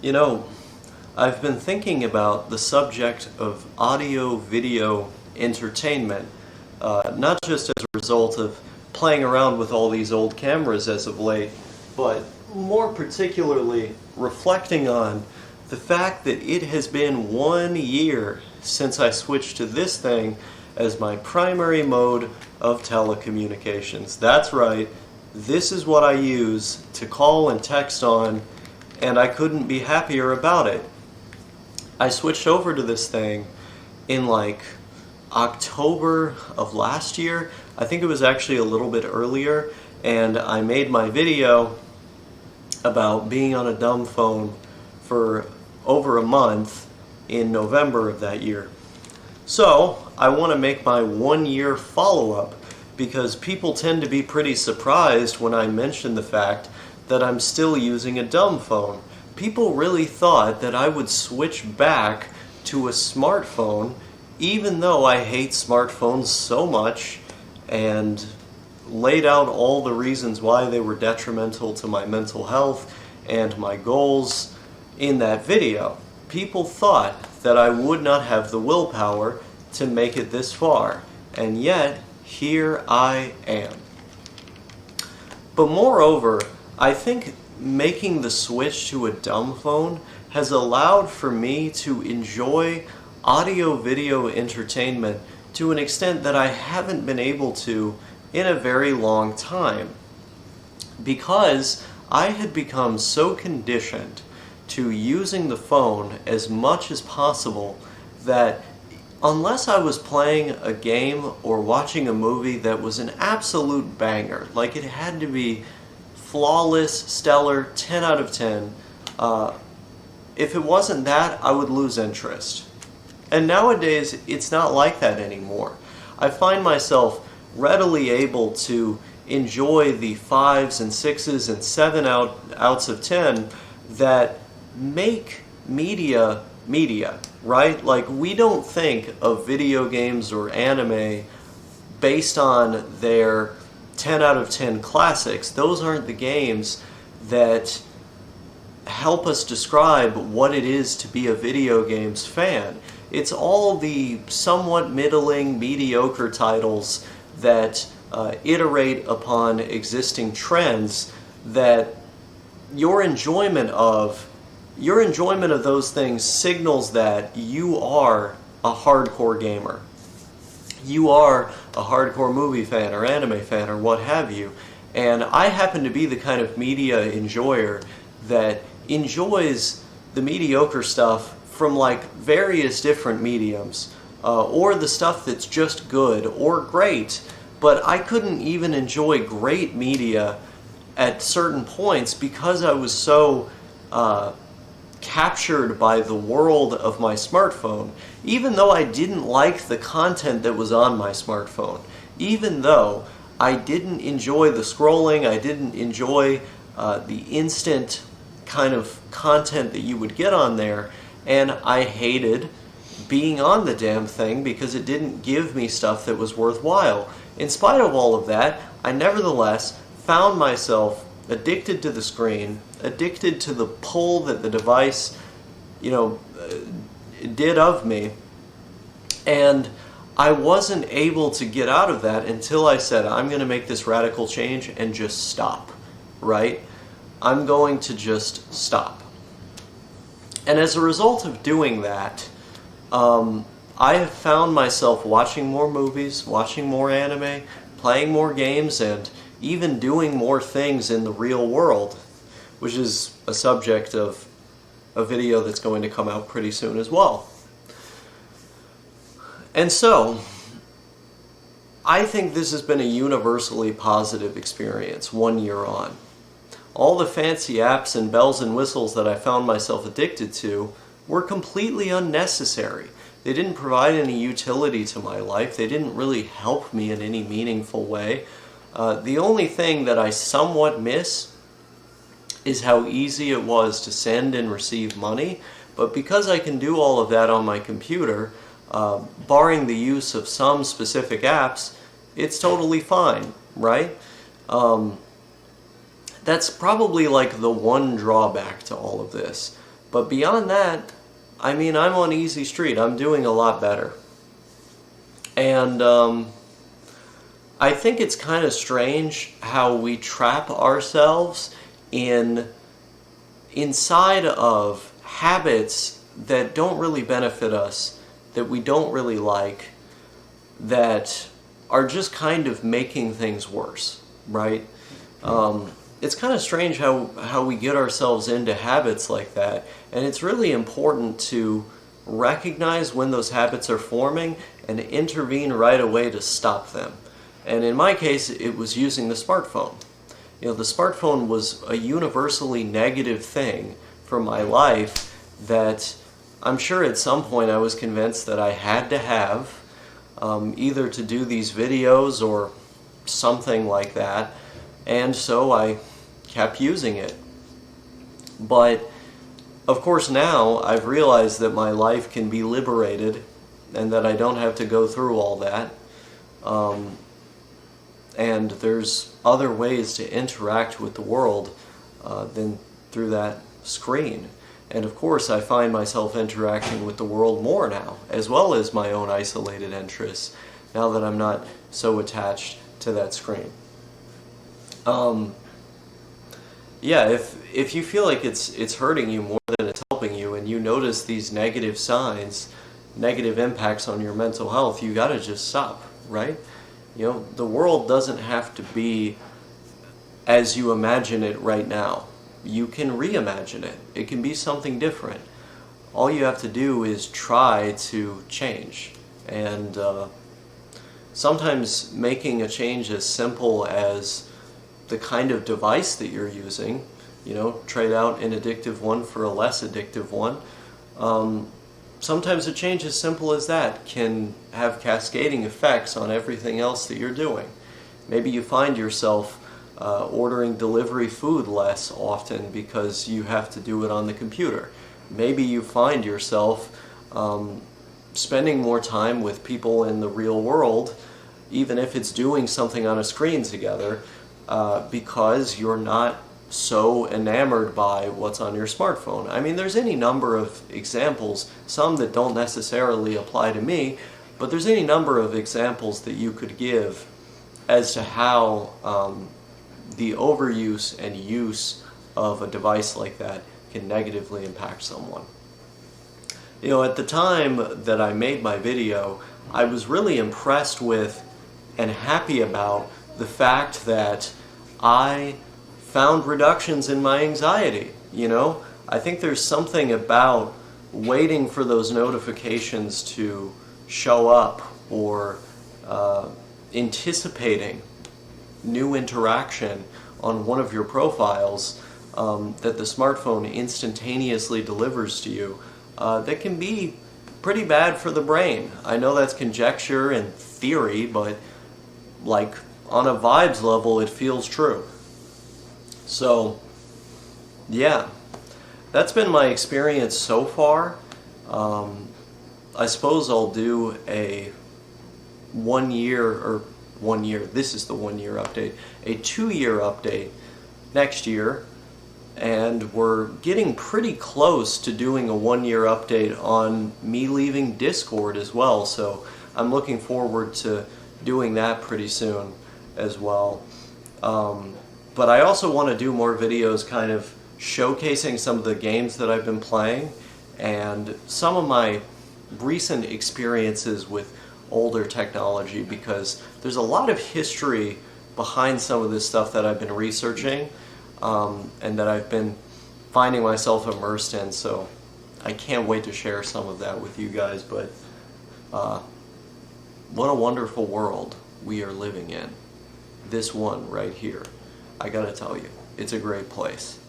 You know, I've been thinking about the subject of audio-video entertainment, not just as a result of playing around with all these old cameras as of late, but more particularly reflecting on the fact that it has been 1 year since I switched to this thing as my primary mode of telecommunications. That's right, this is what I use to call and text on, and I couldn't be happier about it. I switched over to this thing in like October of last year. I think it was actually a little bit earlier, and I made my video about being on a dumb phone for over a month in November of that year. So I want to make my 1 year follow-up because people tend to be pretty surprised when I mention the fact that I'm still using a dumb phone. People really thought that I would switch back to a smartphone even though I hate smartphones so much, and laid out all the reasons why they were detrimental to my mental health and my goals in that video. People thought that I would not have the willpower to make it this far, and yet here I am. But moreover, I think making the switch to a dumb phone has allowed for me to enjoy audio-video entertainment to an extent that I haven't been able to in a very long time, because I had become so conditioned to using the phone as much as possible that unless I was playing a game or watching a movie that was an absolute banger, like it had to be flawless, stellar, 10 out of 10, if it wasn't that, I would lose interest. And nowadays, it's not like that anymore. I find myself readily able to enjoy the 5s and 6s and 7 outs of 10 that make media, right? Like, we don't think of video games or anime based on their 10 out of 10 classics. Those aren't the games that help us describe what it is to be a video games fan. It's all the somewhat middling, mediocre titles that iterate upon existing trends that your enjoyment of those things signals that you are a hardcore gamer. You are a hardcore movie fan or anime fan or what have you. And I happen to be the kind of media enjoyer that enjoys the mediocre stuff from like various different mediums, or the stuff that's just good or great, but I couldn't even enjoy great media at certain points because I was so captured by the world of my smartphone, even though I didn't like the content that was on my smartphone, even though I didn't enjoy the scrolling, I didn't enjoy the instant kind of content that you would get on there, and I hated being on the damn thing because it didn't give me stuff that was worthwhile. In spite of all of that, I nevertheless found myself addicted to the screen, addicted to the pull that the device, did of me, and I wasn't able to get out of that until I said, I'm going to make this radical change and just stop, right? I'm going to just stop. And as a result of doing that, I have found myself watching more movies, watching more anime, playing more games, and even doing more things in the real world, which is a subject of a video that's going to come out pretty soon as well. And so, I think this has been a universally positive experience 1 year on. All the fancy apps and bells and whistles that I found myself addicted to were completely unnecessary. They didn't provide any utility to my life. They didn't really help me in any meaningful way. The only thing that I somewhat miss is how easy it was to send and receive money. But because I can do all of that on my computer, barring the use of some specific apps, it's totally fine, right? That's probably like the one drawback to all of this. But beyond that, I mean, I'm on easy street. I'm doing a lot better. And I think it's kind of strange how we trap ourselves inside of habits that don't really benefit us, that we don't really like, that are just kind of making things worse, right? It's kind of strange how we get ourselves into habits like that, and it's really important to recognize when those habits are forming and intervene right away to stop them. And in my case, it was using the smartphone. You know, the smartphone was a universally negative thing for my life that I'm sure at some point I was convinced that I had to have, either to do these videos or something like that, and so I kept using it. But of course now I've realized that my life can be liberated and that I don't have to go through all that. And there's other ways to interact with the world than through that screen. And of course I find myself interacting with the world more now, as well as my own isolated interests, now that I'm not so attached to that screen. Yeah, if you feel like it's hurting you more than it's helping you, and you notice these negative signs, negative impacts on your mental health, you gotta just stop, right? You know, the world doesn't have to be as you imagine it right now. You can reimagine it. It can be something different. All you have to do is try to change. And sometimes making a change as simple as the kind of device that you're using, you know, trade out an addictive one for a less addictive one. Sometimes a change as simple as that can have cascading effects on everything else that you're doing. Maybe you find yourself ordering delivery food less often because you have to do it on the computer. Maybe you find yourself spending more time with people in the real world, even if it's doing something on a screen together, because you're not so enamored by what's on your smartphone. I mean, there's any number of examples, some that don't necessarily apply to me, but there's any number of examples that you could give as to how the overuse and use of a device like that can negatively impact someone. You know, at the time that I made my video, I was really impressed with and happy about the fact that I found reductions in my anxiety. You know, I think there's something about waiting for those notifications to show up, or anticipating new interaction on one of your profiles that the smartphone instantaneously delivers to you, that can be pretty bad for the brain. I know that's conjecture and theory, but like on a vibes level it feels true. So yeah, that's been my experience so far. I suppose I'll do a 1 year, this is the 1 year update, a 2 year update next year, and we're getting pretty close to doing a 1 year update on me leaving Discord as well, so I'm looking forward to doing that pretty soon as well. But I also want to do more videos kind of showcasing some of the games that I've been playing and some of my recent experiences with older technology, because there's a lot of history behind some of this stuff that I've been researching and that I've been finding myself immersed in, so I can't wait to share some of that with you guys. But what a wonderful world we are living in. This one right here, I gotta tell you, it's a great place.